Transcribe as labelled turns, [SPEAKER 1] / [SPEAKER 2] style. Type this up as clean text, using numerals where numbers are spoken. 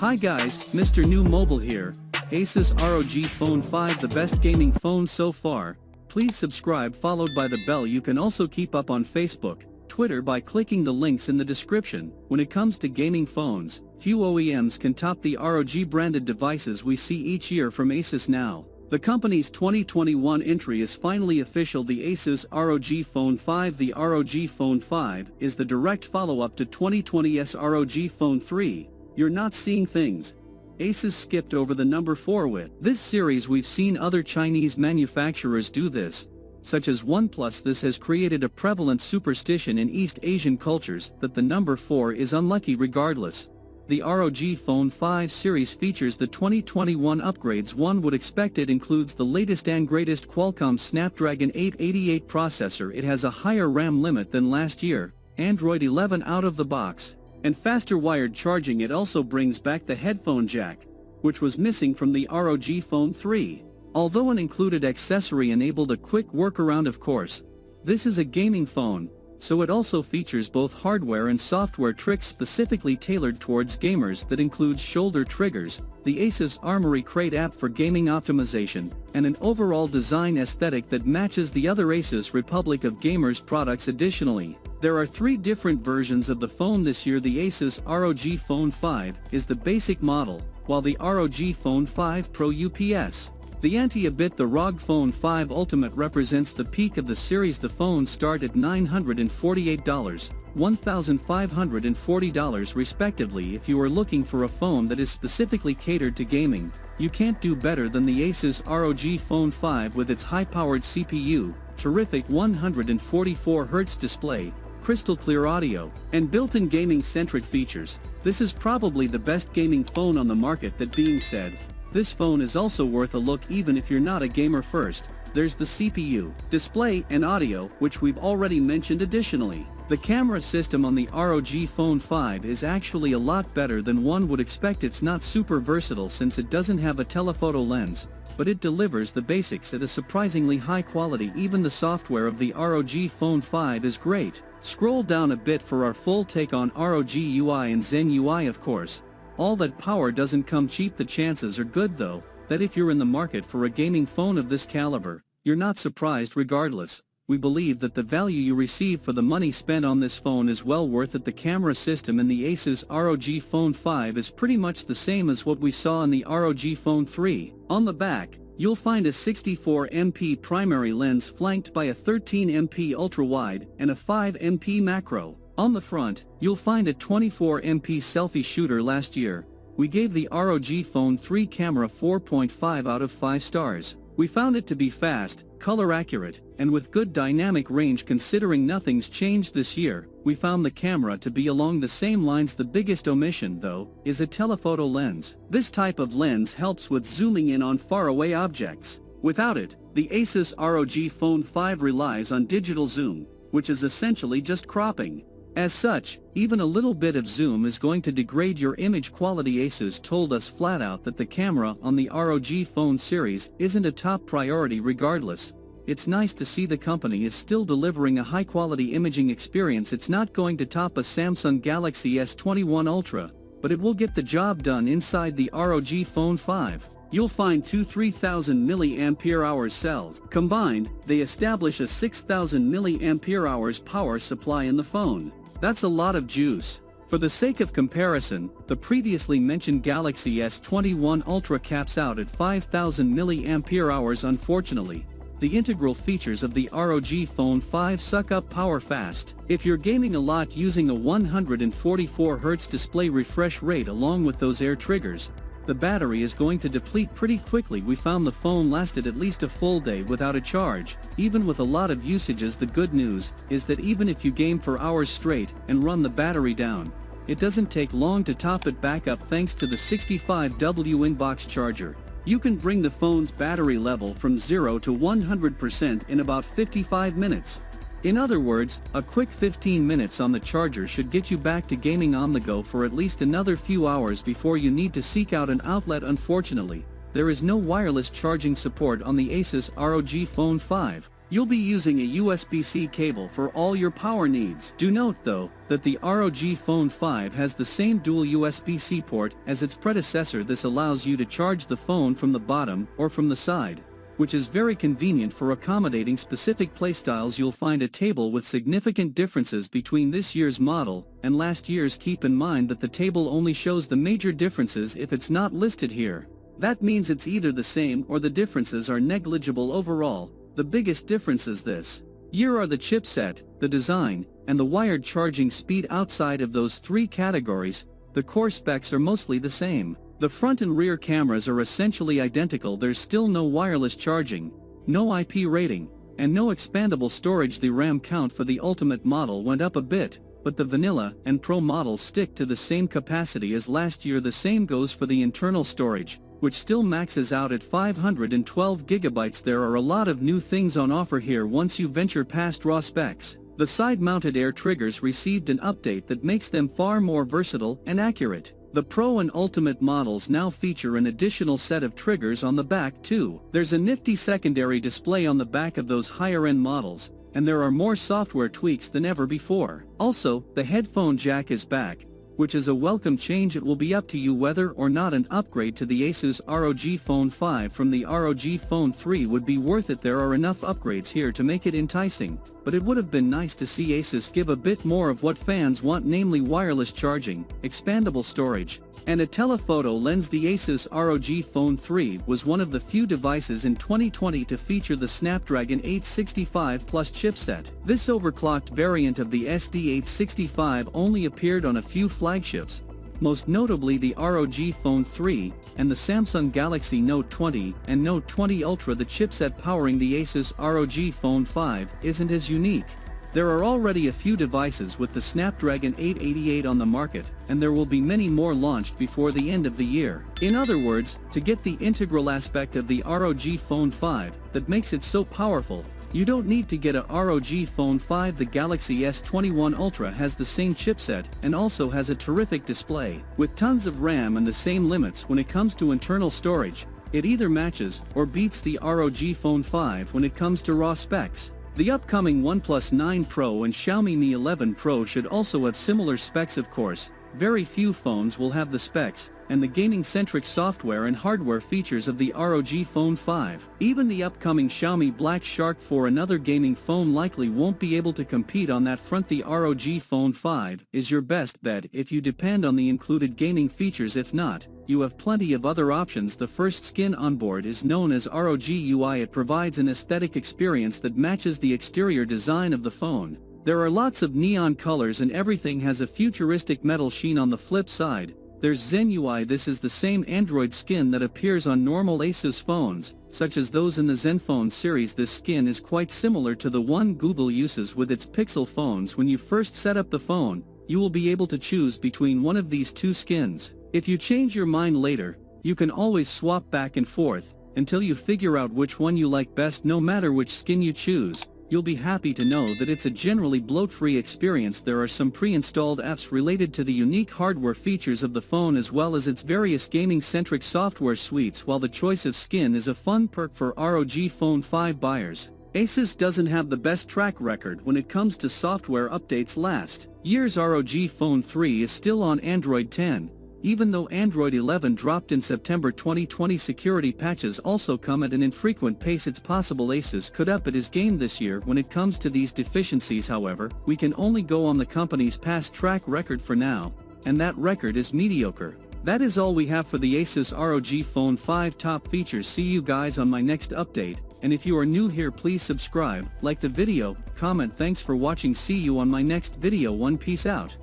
[SPEAKER 1] Hi guys, Mrnewmobile here. Asus ROG Phone 5, the best gaming phone so far. Please subscribe followed by the bell. You can also keep up on Facebook, Twitter by clicking the links in the description. When it comes to gaming phones, few OEMs can top the ROG branded devices we see each year from Asus now. The company's 2021 entry is finally official. The Asus ROG Phone 5. The ROG Phone 5 is the direct follow-up to 2020's ROG Phone 3. You're not seeing things Asus skipped over the number 4 with. This series we've seen other Chinese manufacturers do this, such as OnePlus. This has created a prevalent superstition in East Asian cultures that the number 4 is unlucky regardless. The ROG Phone 5 series features the 2021 upgrades one would expect. It includes the latest and greatest Qualcomm Snapdragon 888 processor. It has a higher RAM limit than last year, Android 11 out of the box, and faster wired charging. It also brings back the headphone jack, which was missing from the ROG Phone 3. Although an included accessory enabled a quick workaround, of course. This is a gaming phone, so it also features both hardware and software tricks specifically tailored towards gamers that includes shoulder triggers, the Asus Armory Crate app for gaming optimization, and an overall design aesthetic that matches the other Asus Republic of Gamers products. Additionally, there are 3 different versions of the phone this year. The Asus ROG Phone 5 is the basic model, while the ROG Phone 5 Pro UPS. The anti-a-bit, the ROG Phone 5 Ultimate, represents the peak of the series. The phones start at $948, $1,540 respectively. If you are looking for a phone that is specifically catered to gaming, you can't do better than the Asus ROG Phone 5 with its high-powered CPU, terrific 144Hz display, crystal clear audio, and built-in gaming-centric features. This is probably the best gaming phone on the market. That being said, this phone is also worth a look even if you're not a gamer. First, there's the CPU, display, and audio, which we've already mentioned. Additionally, the camera system on the ROG Phone 5 is actually a lot better than one would expect. It's not super versatile since it doesn't have a telephoto lens, but it delivers the basics at a surprisingly high quality. Even the software of the ROG Phone 5 is great. Scroll down a bit for our full take on ROG UI and Zen UI. Of course, all that power doesn't come cheap. The chances are good though, that if you're in the market for a gaming phone of this caliber, you're not surprised regardless. We believe that the value you receive for the money spent on this phone is well worth it. The camera system in the Asus ROG Phone 5 is pretty much the same as what we saw in the ROG Phone 3. On the back, you'll find a 64MP primary lens flanked by a 13MP ultra-wide and a 5MP macro. On the front, you'll find a 24MP selfie shooter. Last year, we gave the ROG Phone 3 camera 4.5 out of 5 stars. We found it to be fast, color accurate, and with good dynamic range. Considering nothing's changed this year, we found the camera to be along the same lines. The biggest omission, though, is a telephoto lens. This type of lens helps with zooming in on faraway objects. Without it, the Asus ROG Phone 5 relies on digital zoom, which is essentially just cropping. As such, even a little bit of zoom is going to degrade your image quality. Asus told us flat out that the camera on the ROG Phone series isn't a top priority. Regardless, it's nice to see the company is still delivering a high-quality imaging experience. It's not going to top a Samsung Galaxy S21 Ultra, but it will get the job done. Inside the ROG Phone 5, you'll find two 3000 mAh cells. Combined, they establish a 6000 mAh power supply in the phone. That's a lot of juice. For the sake of comparison, the previously mentioned Galaxy S21 Ultra caps out at 5000 mAh. Unfortunately, the integral features of the ROG Phone 5 suck up power fast. If you're gaming a lot using a 144Hz display refresh rate along with those air triggers, the battery is going to deplete pretty quickly. We found the phone lasted at least a full day without a charge, even with a lot of usages. The good news is that even if you game for hours straight and run the battery down, it doesn't take long to top it back up thanks to the 65W in-box charger. You can bring the phone's battery level from 0 to 100% in about 55 minutes. In other words, a quick 15 minutes on the charger should get you back to gaming on the go for at least another few hours before you need to seek out an outlet. Unfortunately, there is no wireless charging support on the Asus ROG Phone 5. You'll be using a USB-C cable for all your power needs. Do note though, that the ROG Phone 5 has the same dual USB-C port as its predecessor. This allows you to charge the phone from the bottom or from the side, which is very convenient for accommodating specific playstyles. You'll find a table with significant differences between this year's model and last year's. Keep in mind that the table only shows the major differences if it's not listed here. That means it's either the same or the differences are negligible overall. The biggest differences this year are the chipset, the design, and the wired charging speed. Outside of those three categories, the core specs are mostly the same. The front and rear cameras are essentially identical. There's still no wireless charging, no IP rating, and no expandable storage. The RAM count for the Ultimate model went up a bit, but the Vanilla and Pro models stick to the same capacity as last year. The same goes for the internal storage, which still maxes out at 512 GB. There are a lot of new things on offer here once you venture past raw specs. The side-mounted air triggers received an update that makes them far more versatile and accurate. The Pro and Ultimate models now feature an additional set of triggers on the back too. There's a nifty secondary display on the back of those higher-end models, and there are more software tweaks than ever before. Also, the headphone jack is back, which is a welcome change. It will be up to you whether or not an upgrade to the Asus ROG Phone 5 from the ROG Phone 3 would be worth it. There are enough upgrades here to make it enticing, but it would have been nice to see Asus give a bit more of what fans want, namely wireless charging, expandable storage, and a telephoto lens. The Asus ROG Phone 3 was one of the few devices in 2020 to feature the Snapdragon 865 Plus chipset. This overclocked variant of the SD865 only appeared on a few flagships, most notably the ROG Phone 3 and the Samsung Galaxy Note 20 and Note 20 Ultra. The chipset powering the Asus ROG Phone 5 isn't as unique. There are already a few devices with the Snapdragon 888 on the market, and there will be many more launched before the end of the year. In other words, to get the integral aspect of the ROG Phone 5 that makes it so powerful, you don't need to get a ROG Phone 5. The Galaxy S21 Ultra has the same chipset and also has a terrific display. With tons of RAM and the same limits when it comes to internal storage, it either matches or beats the ROG Phone 5 when it comes to raw specs. The upcoming OnePlus 9 Pro and Xiaomi Mi 11 Pro should also have similar specs. Of course, very few phones will have the specs and the gaming-centric software and hardware features of the ROG Phone 5. Even the upcoming Xiaomi Black Shark 4, another gaming phone, likely won't be able to compete on that front. The ROG Phone 5 is your best bet if you depend on the included gaming features. If not, you have plenty of other options. The first skin on board is known as ROG Ui. It provides an aesthetic experience that matches the exterior design of the phone. There are lots of neon colors and everything has a futuristic metal sheen. On the flip side, there's Zen UI. This is the same Android skin that appears on normal Asus phones, such as those in the Zenfone series. This skin is quite similar to the one Google uses with its Pixel phones. When you first set up the phone, you will be able to choose between one of these two skins. If you change your mind later, you can always swap back and forth until you figure out which one you like best. No matter which skin you choose, you'll be happy to know that it's a generally bloat-free experience. There are some pre-installed apps related to the unique hardware features of the phone as well as its various gaming-centric software suites. While the choice of skin is a fun perk for ROG Phone 5 buyers, Asus doesn't have the best track record when it comes to software updates. Last year's ROG Phone 3 is still on Android 10. Even though Android 11 dropped in September 2020, security patches also come at an infrequent pace. It's possible Asus could up its game this year when it comes to these deficiencies. However, we can only go on the company's past track record for now, and that record is mediocre. That is all we have for the Asus ROG Phone 5 top features. See you guys on my next update, and if you are new here, please subscribe, like the video, comment. Thanks for watching. See you on my next video. Peace out.